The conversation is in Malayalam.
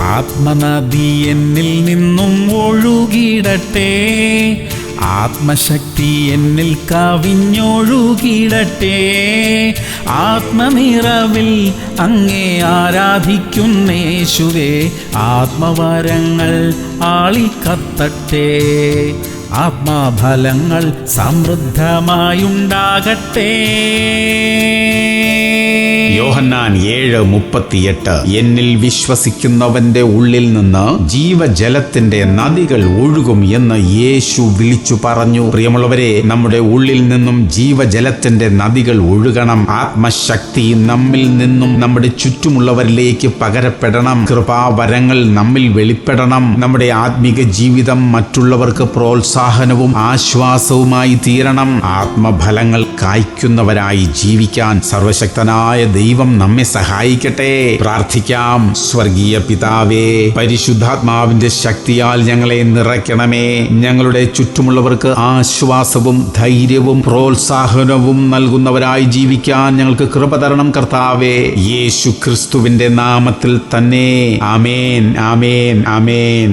ആത്മനദി എന്നിൽ നിന്നും ഒഴുകിടട്ടെ, ആത്മശക്തി എന്നിൽ കവിഞ്ഞൊഴുകിടട്ടെ. ആത്മനിറവിൽ അങ്ങേ ആരാധിക്കുന്നേശുവേ, ആത്മവരങ്ങൾ ആളിക്കത്തട്ടെ, ആത്മഫലങ്ങൾ സമൃദ്ധമായുണ്ടാകട്ടെ. യോഹന്നാൻ 7:38. എന്നിൽ വിശ്വസിക്കുന്നവന്റെ ഉള്ളിൽ നിന്ന് ജീവജലത്തിന്റെ നദികൾ ഒഴുകും എന്ന് യേശു വിളിച്ചു പറഞ്ഞു. പ്രിയമുള്ളവരെ, നമ്മുടെ ഉള്ളിൽ നിന്നും ജീവജലത്തിന്റെ നദികൾ ഒഴുകണം. ആത്മശക്തി നമ്മിൽ നിന്നും നമ്മുടെ ചുറ്റുമുള്ളവരിലേക്ക് പകരപ്പെടണം. കൃപാവരങ്ങൾ നമ്മിൽ വെളിപ്പെടണം. നമ്മുടെ ആത്മീക ജീവിതം മറ്റുള്ളവർക്ക് പ്രോത്സാഹനവും ആശ്വാസവുമായി തീരണം. ആത്മഫലങ്ങൾ കായ്ക്കുന്നവരായി ജീവിക്കാൻ സർവശക്തനായ ദൈവം നമ്മെ സഹായിക്കട്ടെ. പ്രാർത്ഥിക്കാം. സ്വർഗീയ പിതാവേ, പരിശുദ്ധാത്മാവിന്റെ ശക്തിയാൽ ഞങ്ങളെ നിറയ്ക്കണമേ. ഞങ്ങളുടെ ചുറ്റുമുള്ളവർക്ക് ആശ്വാസവും ധൈര്യവും പ്രോത്സാഹനവും നൽകുന്നവരായി ജീവിക്കാൻ ഞങ്ങൾക്ക് കൃപ തരണം കർത്താവേ. യേശു ക്രിസ്തുവിന്റെ നാമത്തിൽ തന്നെ. ആമേൻ, ആമേൻ, ആമേൻ.